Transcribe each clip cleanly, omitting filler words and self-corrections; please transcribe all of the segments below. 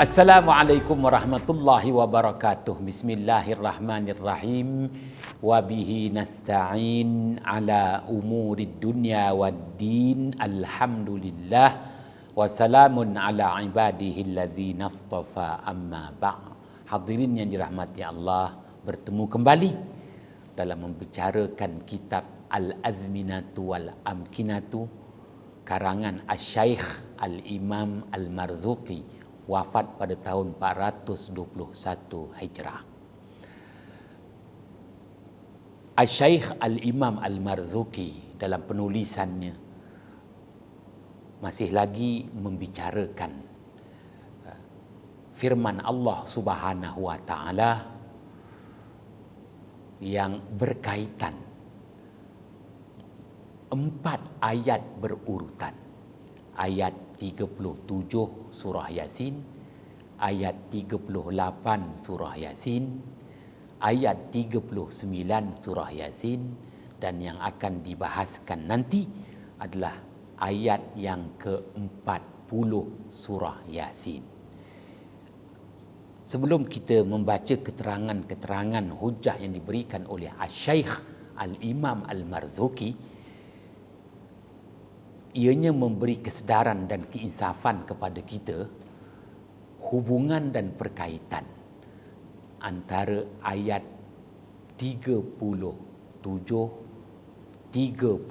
Assalamualaikum warahmatullahi wabarakatuh. Bismillahirrahmanirrahim. Wabihi nasta'in ala umurid dunya waddin. Alhamdulillah. Wassalamun ala ibadihi alladhina astafa amma ba'. Hadirin yang dirahmati Allah, bertemu kembali dalam membicarakan kitab Al-Azminatu wal Amkinatu karangan Asy-Syaikh Al-Imam Al-Marzuqi, wafat pada tahun 421 Hijrah. Asy-Syaikh Al-Imam Al-Marzuqi dalam penulisannya masih lagi membicarakan firman Allah Subhanahu wa taala yang berkaitan 4 ayat berurutan. Ayat 37 surah Yasin, ayat 38 surah Yasin, ayat 39 surah Yasin, dan yang akan dibahaskan nanti adalah ayat yang ke-40 surah Yasin. Sebelum kita membaca keterangan-keterangan hujah yang diberikan oleh Asy-Syaikh Al-Imam Al-Marzuqi, ianya memberi kesedaran dan keinsafan kepada kita hubungan dan perkaitan antara ayat 37, 38,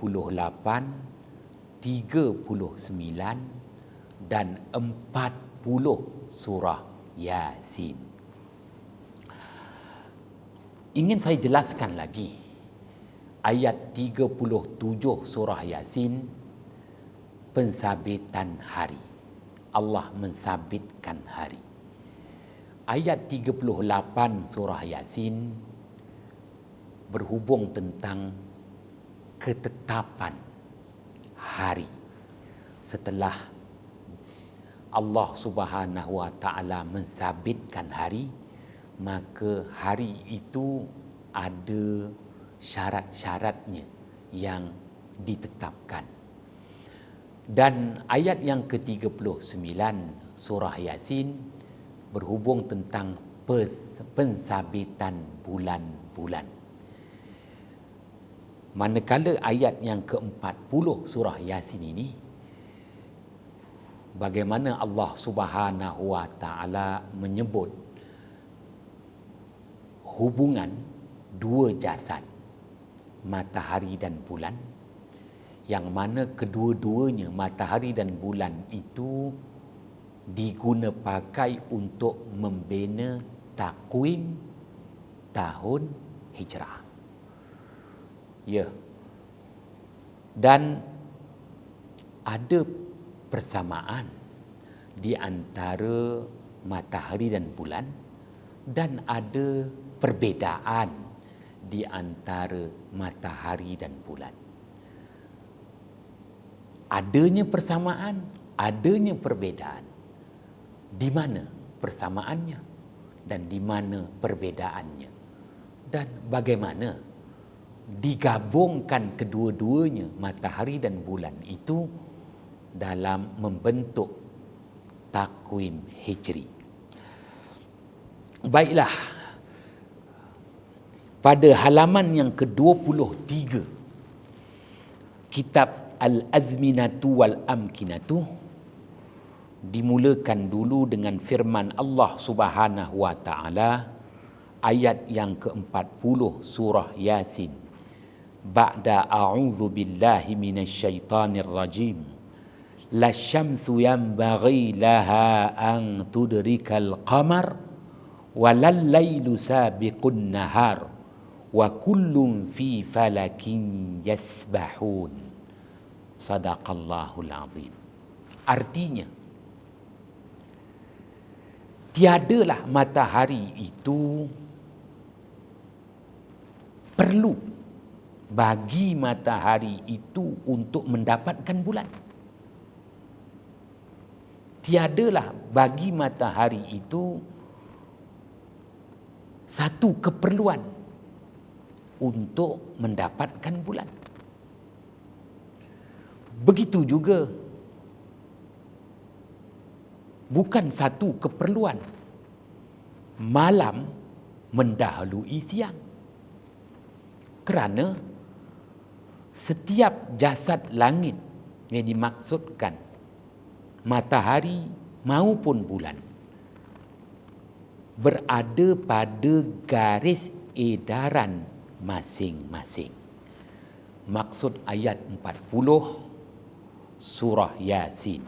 39 dan 40 surah Yasin. Ingin saya jelaskan lagi ayat 37 surah Yasin, pensabitan hari. Allah mensabitkan hari. Ayat 38 surah Yasin berhubung tentang ketetapan hari. Setelah Allah Subhanahu wa taala mensabitkan hari, maka hari itu ada syarat-syaratnya yang ditetapkan. Dan ayat yang ke-39 surah Yasin berhubung tentang pensabitan bulan-bulan. Manakala ayat yang ke-40 surah Yasin ini, bagaimana Allah Subhanahu wa taala menyebut hubungan dua jasad, matahari dan bulan, yang mana kedua-duanya matahari dan bulan itu diguna pakai untuk membina takwim tahun Hijrah. Ya. Dan ada persamaan di antara matahari dan bulan, dan ada perbezaan di antara matahari dan bulan. Adanya persamaan, adanya perbezaan. Di mana persamaannya dan di mana perbezaannya? Dan bagaimana digabungkan kedua-duanya, matahari dan bulan itu, dalam membentuk takwim Hijri. Baiklah, pada halaman yang ke-23 kitab Al-Azminatu wal Amkinatu dimulakan dulu dengan firman Allah Subhanahu wa taala, ayat yang ke-40 surah Yasin. Ba'da a'udzu billahi minasyaitonir rajim. Lasyamsu yanbaghi laha an tudrikal qamar walal lailu sabiqun nahar wa kullun fi falakin yasbahun. Sadaqallahul azim. Artinya, tiadalah matahari itu perlu bagi matahari itu untuk mendapatkan bulan. Tiadalah bagi matahari itu satu keperluan untuk mendapatkan bulan. Begitu juga bukan satu keperluan. Malam mendahului siang. Kerana setiap jasad langit yang dimaksudkan, matahari maupun bulan, berada pada garis edaran masing-masing. Maksud ayat 40 surah Yasin.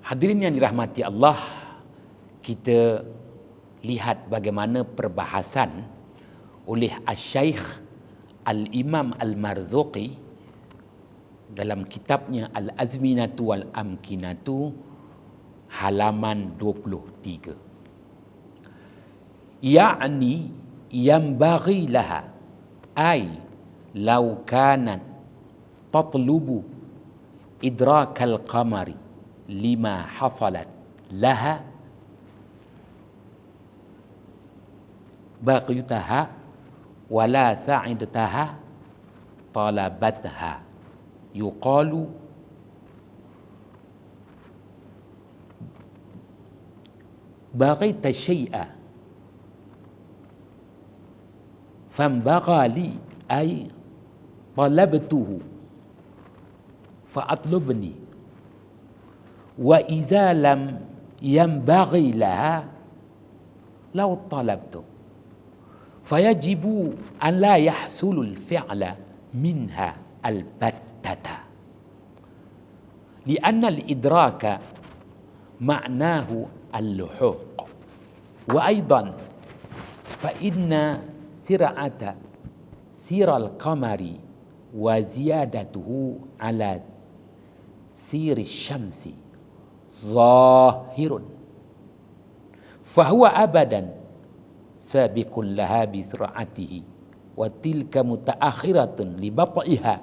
Hadirin yang dirahmati Allah, kita lihat bagaimana perbahasan oleh Asy-Syaikh Al-Imam Al-Marzuqi dalam kitabnya Al-Azminatu Wal-Amkinatu halaman 23. Ya'ni yanbaghi laha ay law kanat tatlubu idrakal qamari lima hasalat laha baqiyataha wala sa'idataha talabatha yuqalu baghita syai'a fambaghali ay talabtuhu fa'atlubni wa idza lam yanbaghi laha law talabtu fayajibu an la yahsulul fi'la minha albattata lianna al-idraka ma'nahu al-luhuq wa aidan fa inna sir'ata siral qamari wa ziyadatuhu ala siri syamsi zahirun fahuwa abadan sabiqun laha bi sur'atihi wa tilka mutaakhiratun li bat'iha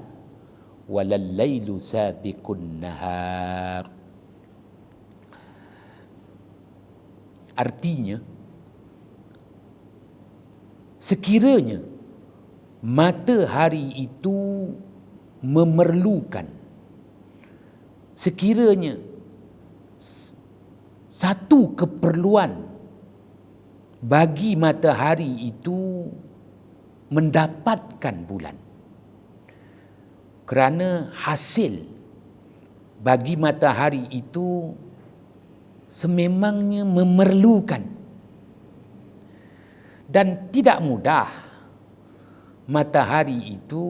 walal lailu sabiqun nahar. Artinya, sekiranya matahari itu memerlukan, sekiranya satu keperluan bagi matahari itu mendapatkan bulan, kerana hasil bagi matahari itu sememangnya memerlukan, dan tidak mudah matahari itu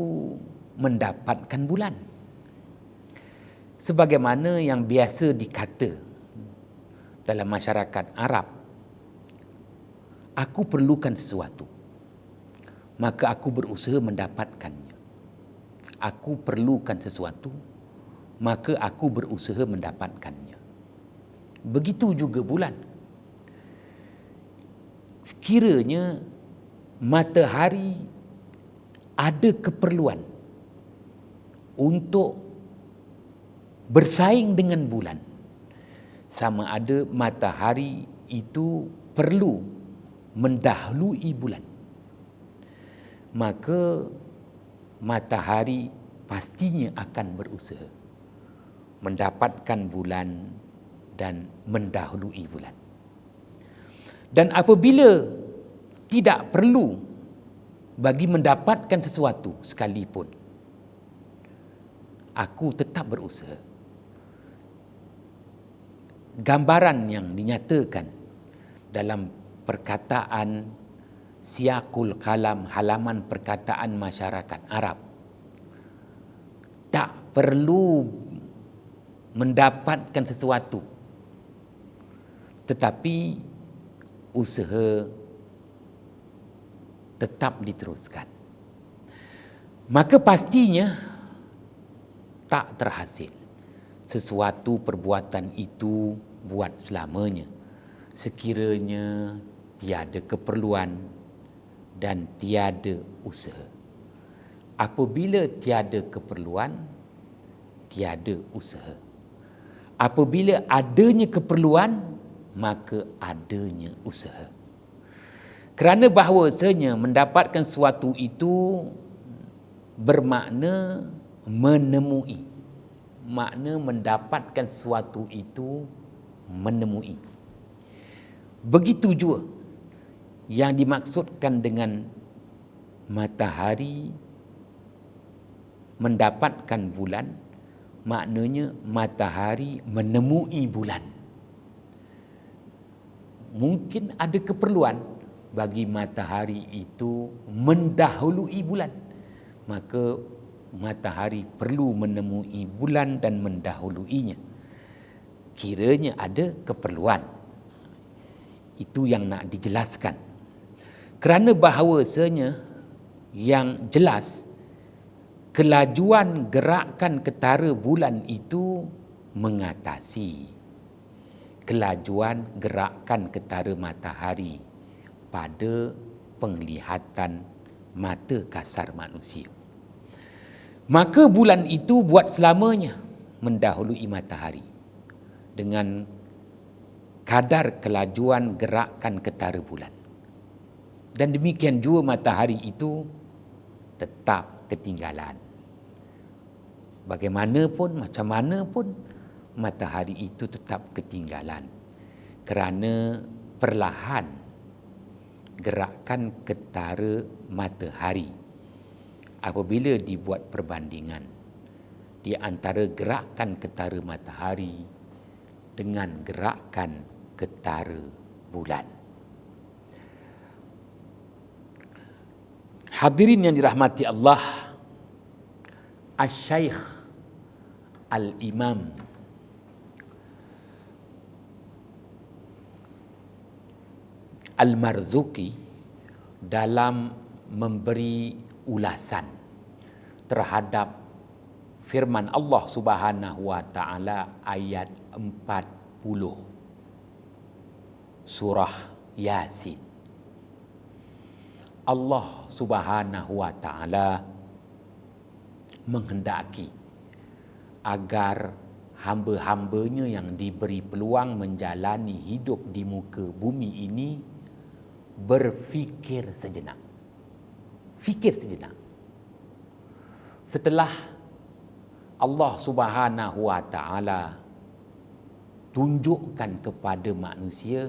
mendapatkan bulan. Sebagaimana yang biasa dikata dalam masyarakat Arab, aku perlukan sesuatu, maka aku berusaha mendapatkannya. Aku perlukan sesuatu, maka aku berusaha mendapatkannya. Begitu juga bulan. Sekiranya matahari ada keperluan untuk bersaing dengan bulan, sama ada matahari itu perlu mendahului bulan, maka matahari pastinya akan berusaha mendapatkan bulan dan mendahului bulan. Dan apabila tidak perlu bagi mendapatkan sesuatu sekalipun, aku tetap berusaha. Gambaran yang dinyatakan dalam perkataan Siyaqul Kalam, halaman perkataan masyarakat Arab, tak perlu mendapatkan sesuatu, tetapi usaha tetap diteruskan, maka pastinya tak terhasil sesuatu perbuatan itu buat selamanya, sekiranya tiada keperluan dan tiada usaha. Apabila tiada keperluan, tiada usaha. Apabila adanya keperluan, maka adanya usaha. Kerana bahawasanya mendapatkan sesuatu itu bermakna menemui, makna mendapatkan sesuatu itu menemui. Begitu juga yang dimaksudkan dengan matahari mendapatkan bulan, maknanya matahari menemui bulan. Mungkin ada keperluan bagi matahari itu mendahului bulan, maka matahari perlu menemui bulan dan mendahuluinya. Kiranya ada keperluan. Itu yang nak dijelaskan. Kerana bahawasanya yang jelas kelajuan gerakan ketara bulan itu mengatasi kelajuan gerakan ketara matahari pada penglihatan mata kasar manusia. Maka bulan itu buat selamanya mendahului matahari dengan kadar kelajuan gerakan ketara bulan. Dan demikian juga matahari itu tetap ketinggalan. Bagaimanapun, macam mana pun, matahari itu tetap ketinggalan. Kerana perlahan gerakan ketara matahari apabila dibuat perbandingan di antara gerakan ketara matahari dengan gerakan ketara bulan. Hadirin yang dirahmati Allah, Asy-Syaikh Al-Imam Al-Marzuki dalam memberi ulasan terhadap firman Allah Subhanahu wa taala ayat 40 surah Yasin. Allah Subhanahu wa taala menghendaki agar hamba-hambanya yang diberi peluang menjalani hidup di muka bumi ini berfikir sejenak. Fikir sejenak. Setelah Allah Subhanahu wa taala tunjukkan kepada manusia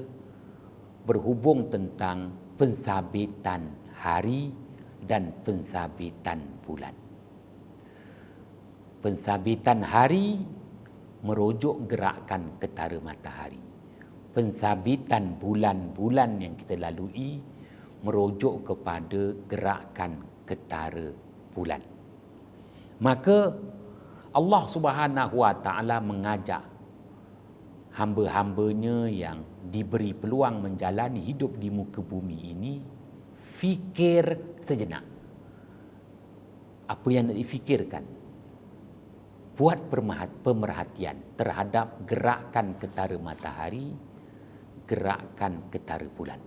berhubung tentang pensabitan hari dan pensabitan bulan. Pensabitan hari merujuk gerakan ketara matahari. Pensabitan bulan-bulan yang kita lalui merujuk kepada gerakan ketara bulan. Maka Allah Subhanahu wa taala mengajak hamba-hambanya yang diberi peluang menjalani hidup di muka bumi ini fikir sejenak. Apa yang nak difikirkan? Buat pemerhatian terhadap gerakan ketara matahari, gerakan ketara bulan.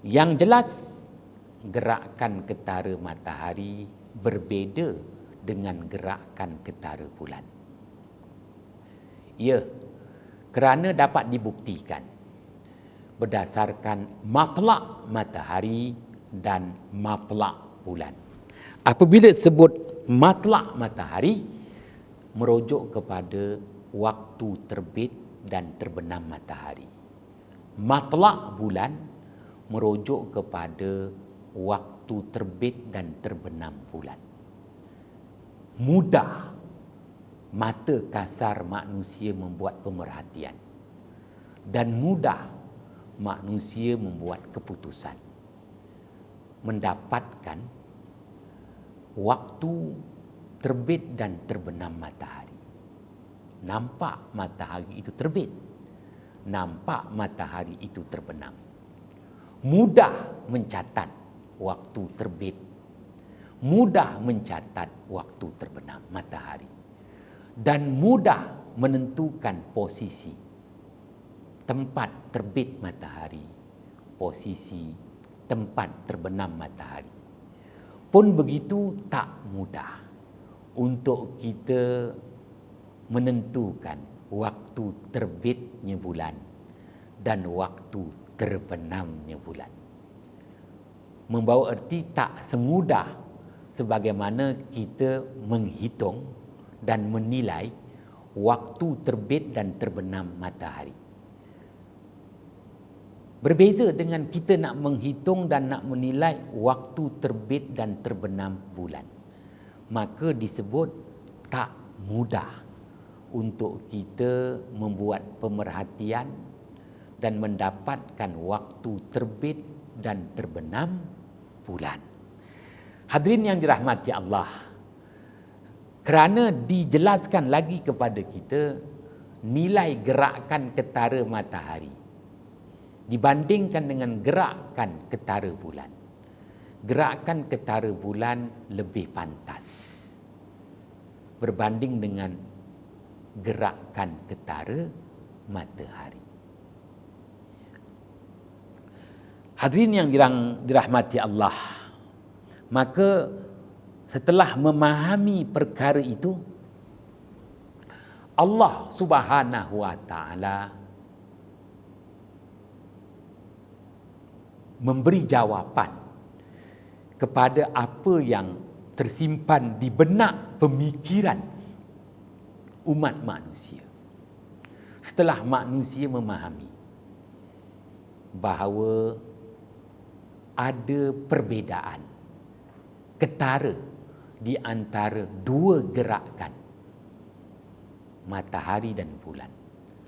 Yang jelas, gerakan ketara matahari berbeza dengan gerakan ketara bulan. Ya, kerana dapat dibuktikan berdasarkan matlak matahari dan matlak bulan. Apabila sebut matlak matahari, merujuk kepada waktu terbit dan terbenam matahari. Matlak bulan merujuk kepada waktu terbit dan terbenam bulan. Mudah mata kasar manusia membuat pemerhatian dan mudah manusia membuat keputusan, mendapatkan waktu terbit dan terbenam matahari. Nampak matahari itu terbit, nampak matahari itu terbenam. Mudah mencatat waktu terbit, mudah mencatat waktu terbenam matahari, dan mudah menentukan posisi tempat terbit matahari, posisi tempat terbenam matahari. Pun begitu tak mudah untuk kita menentukan waktu terbitnya bulan dan waktu terbenamnya bulan. Membawa erti tak semudah sebagaimana kita menghitung dan menilai waktu terbit dan terbenam matahari. Berbeza dengan kita nak menghitung dan nak menilai waktu terbit dan terbenam bulan. Maka disebut tak mudah untuk kita membuat pemerhatian dan mendapatkan waktu terbit dan terbenam bulan. Hadirin yang dirahmati Allah, kerana dijelaskan lagi kepada kita nilai gerakan ketara matahari dibandingkan dengan gerakan ketara bulan. Gerakan ketara bulan lebih pantas berbanding dengan gerakan ketara matahari. Hadirin yang dirahmati Allah, maka setelah memahami perkara itu, Allah Subhanahu wa taala memberi jawapan kepada apa yang tersimpan di benak pemikiran umat manusia. Setelah manusia memahami bahawa ada perbezaan ketara di antara dua gerakan matahari dan bulan.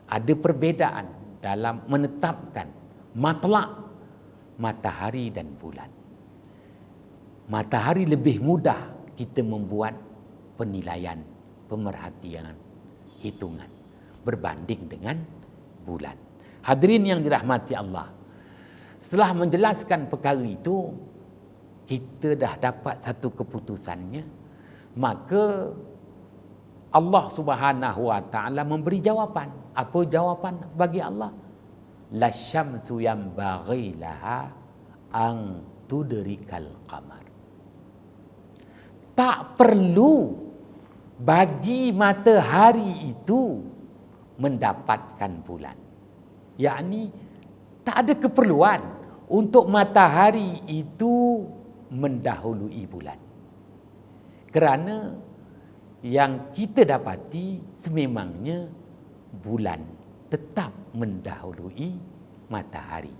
Ada perbezaan dalam menetapkan matlak matahari dan bulan. Matahari lebih mudah kita membuat penilaian, pemerhatian, hitungan berbanding dengan bulan. Hadirin yang dirahmati Allah, setelah menjelaskan perkara itu, kita dah dapat satu keputusannya, maka Allah Subhanahu wa taala memberi jawapan. Apa jawapan bagi Allah? La syamsu yanbaghi laha an tudrikal qamar. Tak perlu bagi matahari itu mendapatkan bulan. Yakni tak ada keperluan untuk matahari itu mendahului bulan. Kerana yang kita dapati sememangnya bulan tetap mendahului matahari.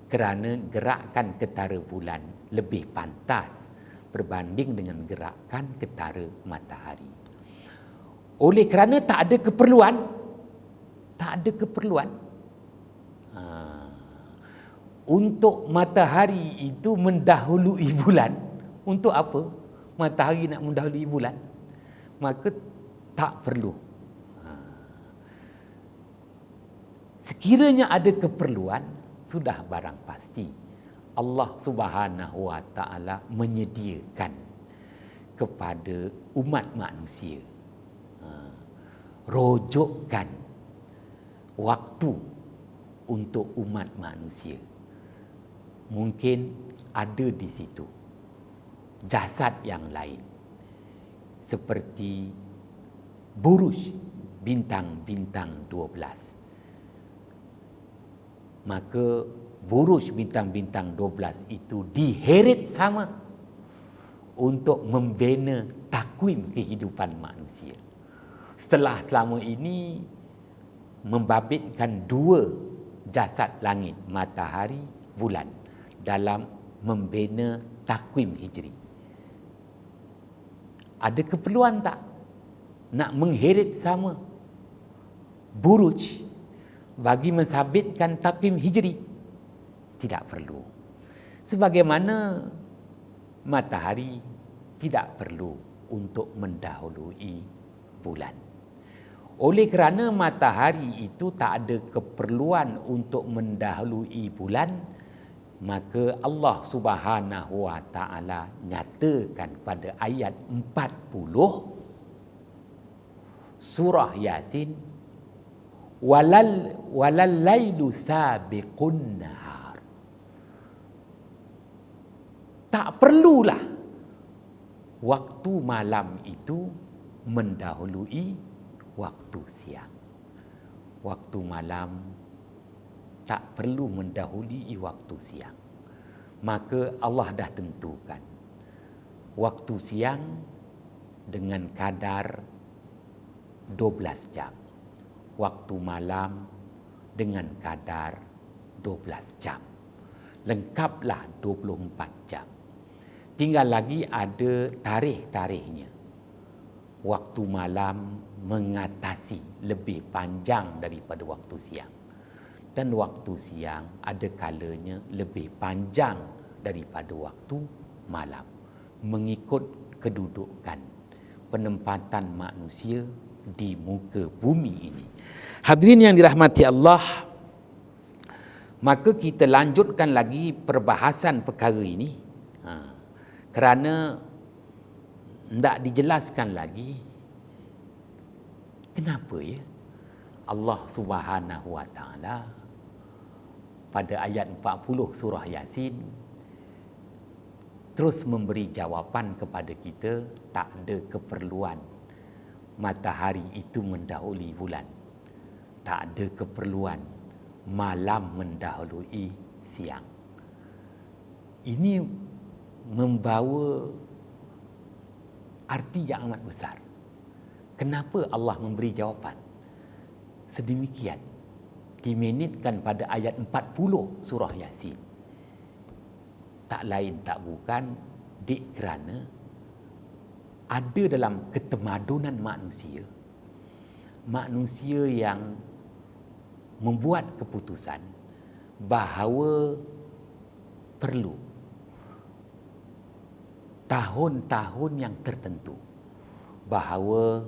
Kerana gerakan ketara bulan lebih pantas berbanding dengan gerakan ketara matahari. Oleh kerana tak ada keperluan untuk matahari itu mendahului bulan. Untuk apa matahari nak mendahului bulan? Maka tak perlu. Sekiranya ada keperluan, sudah barang pasti Allah Subhanahu wa taala menyediakan kepada umat manusia rojokkan waktu untuk umat manusia. Mungkin ada di situ jasad yang lain seperti buruj bintang-bintang 12. Maka buruj bintang-bintang 12 itu diheret sama untuk membina takwim kehidupan manusia. Setelah selama ini membabitkan dua jasad langit, matahari, bulan dalam membina takwim hijri. Ada keperluan tak nak mengheret sama buruj bagi mensabitkan takwim hijri? Tidak perlu. Sebagaimana matahari tidak perlu untuk mendahului bulan. Oleh kerana matahari itu tak ada keperluan untuk mendahului bulan, maka Allah Subhanahu wa taala nyatakan pada ayat 40 surah Yasin, walal lailu sabiqun nahar. Tak perlulah waktu malam itu mendahului waktu siang. Waktu malam tak perlu mendahului waktu siang. Maka Allah dah tentukan waktu siang dengan kadar 12 jam. Waktu malam dengan kadar 12 jam. Lengkaplah 24 jam. Tinggal lagi ada tarikh-tarikhnya. Waktu malam mengatasi lebih panjang daripada waktu siang. Dan waktu siang ada kalanya lebih panjang daripada waktu malam. Mengikut kedudukan penempatan manusia di muka bumi ini. Hadirin yang dirahmati Allah, maka kita lanjutkan lagi perbahasan perkara ini. Kerana tidak dijelaskan lagi kenapa ya Allah Subhanahu Wa Taala pada ayat 40 surah Yasin terus memberi jawapan kepada kita, tak ada keperluan matahari itu mendahului bulan, tak ada keperluan malam mendahului siang. Ini membawa arti yang amat besar. Kenapa Allah memberi jawapan sedemikian? Diminitkan pada ayat 40 surah Yasin. Tak lain tak bukan kerana ada dalam ketemadunan manusia yang membuat keputusan bahawa perlu tahun-tahun yang tertentu bahawa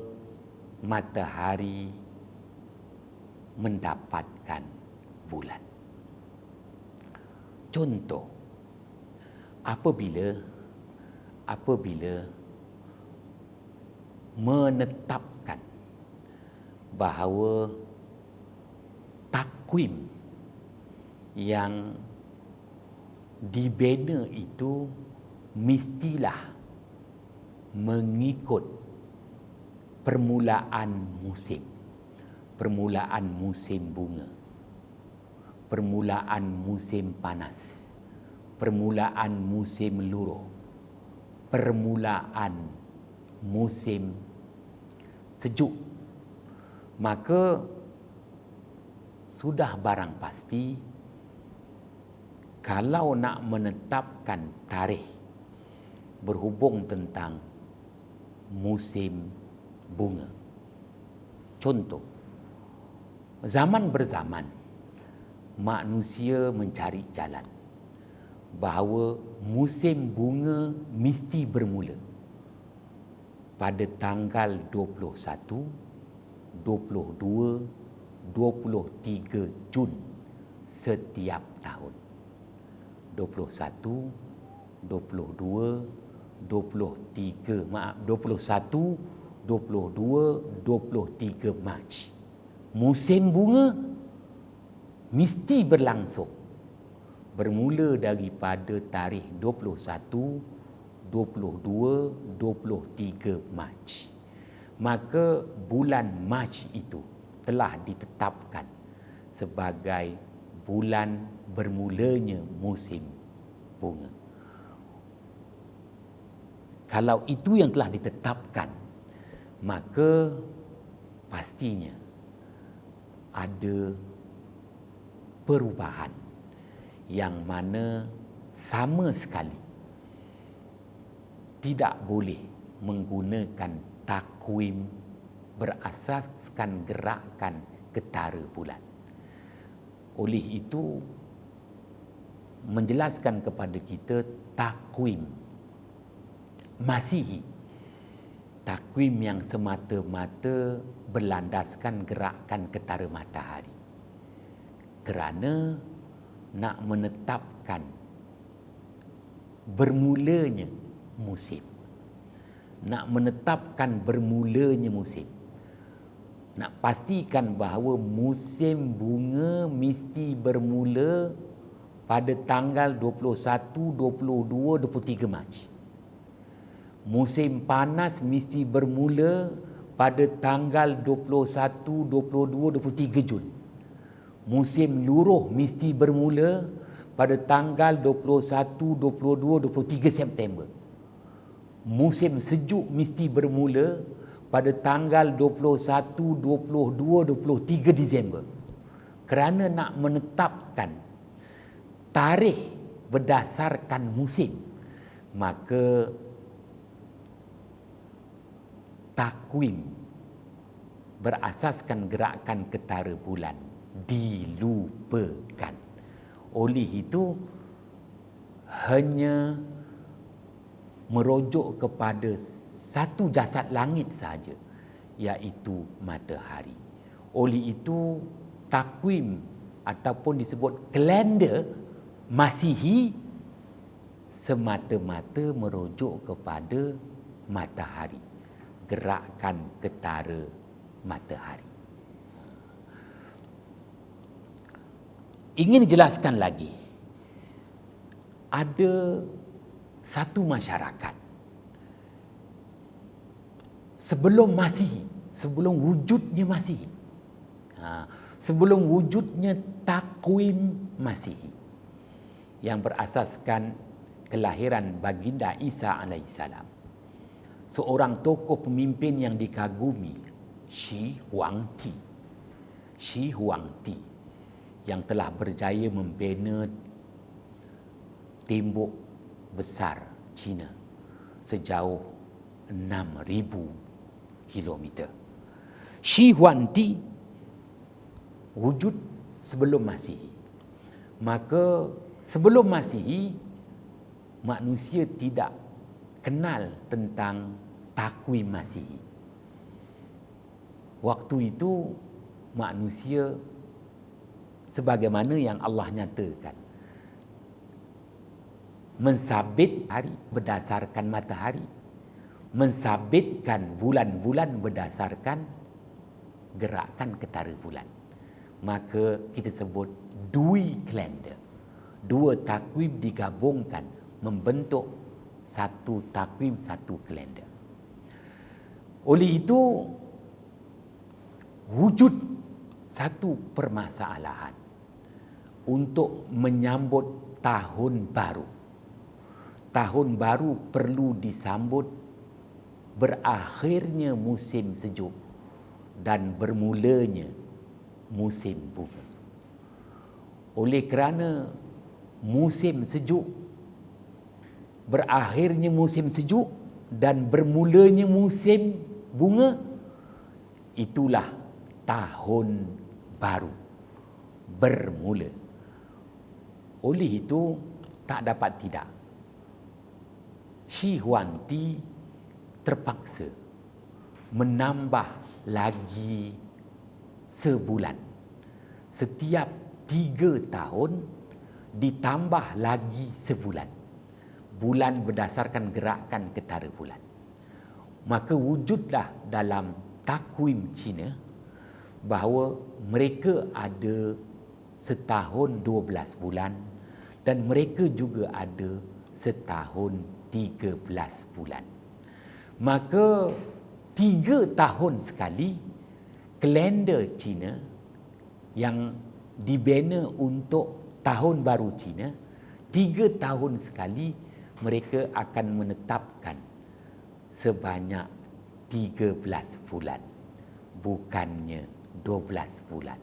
matahari mendapatkan bulan. Contoh, apabila menetapkan bahawa takwim yang dibina itu mestilah mengikut permulaan musim bunga, permulaan musim panas, permulaan musim luruh, permulaan musim sejuk, maka sudah barang pasti kalau nak menetapkan tarikh berhubung tentang musim bunga. Contoh, zaman berzaman manusia mencari jalan bahawa musim bunga mesti bermula pada tanggal 21, 22, 23 Jun setiap tahun. 21, 22, 23 Mac. Musim bunga mesti berlangsung bermula daripada tarikh 21, 22, 23 Mac. Maka bulan Mac itu telah ditetapkan sebagai bulan bermulanya musim bunga. Kalau itu yang telah ditetapkan, maka pastinya ada perubahan yang mana sama sekali tidak boleh menggunakan takwim berasaskan gerakan ketara bulan. Oleh itu, menjelaskan kepada kita takwim Masihi, takwim yang semata-mata berlandaskan gerakan ketara matahari, kerana nak menetapkan bermulanya musim, nak menetapkan bermulanya musim, nak pastikan bahawa musim bunga mesti bermula pada tanggal 21, 22, 23 Mac. Musim panas mesti bermula pada tanggal 21, 22, 23 Jun. Musim luruh mesti bermula pada tanggal 21, 22, 23 September. Musim sejuk mesti bermula pada tanggal 21, 22, 23 Disember kerana nak menetapkan tarikh berdasarkan musim, maka takwim berasaskan gerakan ketara bulan dilupakan. Oleh itu hanya merujuk kepada satu jasad langit sahaja, iaitu matahari. Oleh itu takwim ataupun disebut kalender Masihi semata-mata merujuk kepada matahari, gerakan ketara matahari. Ingin dijelaskan lagi, ada satu masyarakat sebelum Masihi, sebelum wujudnya Masihi, sebelum wujudnya takwim Masihi yang berasaskan kelahiran baginda Isa alaihissalam, seorang tokoh pemimpin yang dikagumi, Shi Huangdi. Shi Huangdi yang telah berjaya membina tembok besar China sejauh 6,000 kilometer. Shi Huangdi wujud sebelum Masihi. Maka sebelum Masihi, manusia tidak kenal tentang takwim Masihi. Waktu itu manusia sebagaimana yang Allah nyatakan, mensabit hari berdasarkan matahari, mensabitkan bulan-bulan berdasarkan gerakan ketara bulan. Maka kita sebut dui kalender. Dua takwim digabungkan membentuk satu takwim, satu kalender. Oleh itu wujud satu permasalahan untuk menyambut tahun baru. Tahun baru perlu disambut berakhirnya musim sejuk dan bermulanya musim bunga. Oleh kerana musim sejuk, berakhirnya musim sejuk dan bermulanya musim bunga, itulah tahun baru bermula. Oleh itu tak dapat tidak, Shi Huangdi terpaksa menambah lagi sebulan. Setiap 3 tahun ditambah lagi sebulan. Bulan berdasarkan gerakan ketara bulan. Maka wujudlah dalam takwim Cina bahawa mereka ada setahun 12 bulan dan mereka juga ada setahun 13 bulan. Maka 3 tahun sekali kalender Cina yang dibina untuk tahun baru Cina, 3 tahun sekali mereka akan menetapkan sebanyak 13 bulan, bukannya 12 bulan.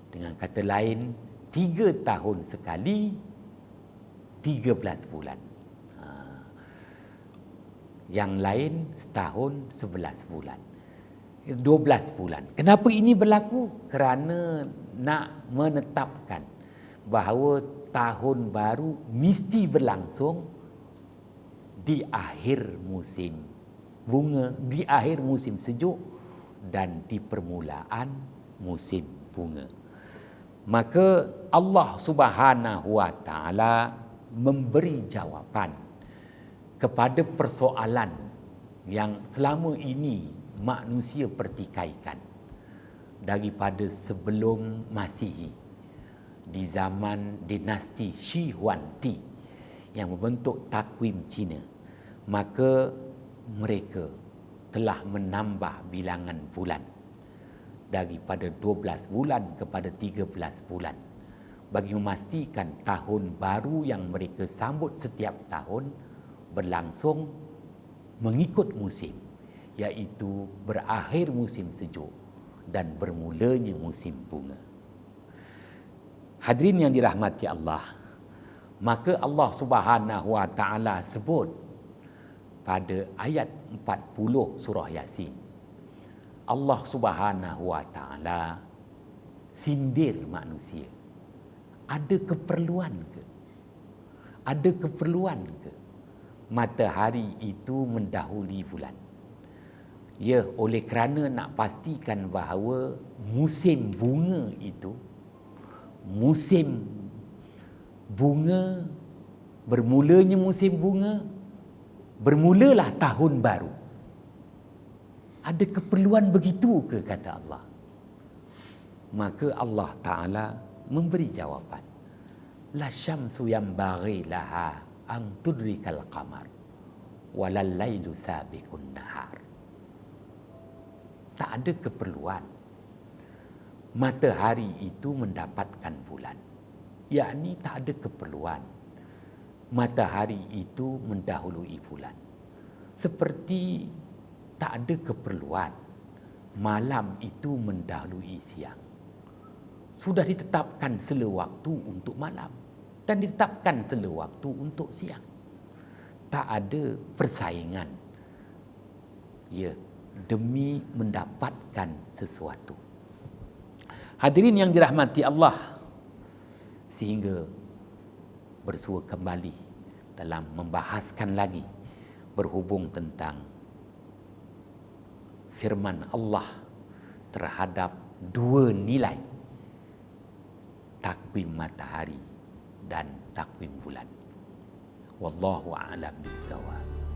Dengan kata lain, 3 tahun sekali 13 bulan. Yang lain setahun 11 bulan. 12 bulan. Kenapa ini berlaku? Kerana nak menetapkan bahawa tahun baru mesti berlangsung di akhir musim bunga, di akhir musim sejuk dan di permulaan musim bunga. Maka Allah Subhanahu wa taala memberi jawapan kepada persoalan yang selama ini manusia pertikaikan daripada sebelum Masihi, di zaman dinasti Shi Huangdi yang membentuk takwim Cina. Maka mereka telah menambah bilangan bulan daripada 12 bulan kepada 13 bulan bagi memastikan tahun baru yang mereka sambut setiap tahun berlangsung mengikut musim, iaitu berakhir musim sejuk dan bermulanya musim bunga. Hadirin yang dirahmati Allah, maka Allah Subhanahu Wa Taala sebut pada ayat 40 surah Yasin, Allah Subhanahu Wa Taala sindir manusia. Ada keperluan ke? Ada keperluan ke matahari itu mendahului bulan? Ya, oleh kerana nak pastikan bahawa musim bunga itu, musim bunga, bermulanya musim bunga, bermulalah tahun baru. Ada keperluan begitu ke, kata Allah? Maka Allah Ta'ala memberi jawapan. La syamsu yanbaghi laha an tudrikal qamar walal lailu sabiqun nahar. Tak ada keperluan matahari itu mendapatkan bulan. Yakni tak ada keperluan matahari itu mendahului bulan. Seperti tak ada keperluan malam itu mendahului siang. Sudah ditetapkan sela waktu untuk malam dan ditetapkan sela waktu untuk siang. Tak ada persaingan, ya, demi mendapatkan sesuatu. Hadirin yang dirahmati Allah, sehingga bersua kembali dalam membahaskan lagi berhubung tentang firman Allah terhadap dua nilai, takwim matahari dan takwim bulan. Wallahu a'lam bissawab.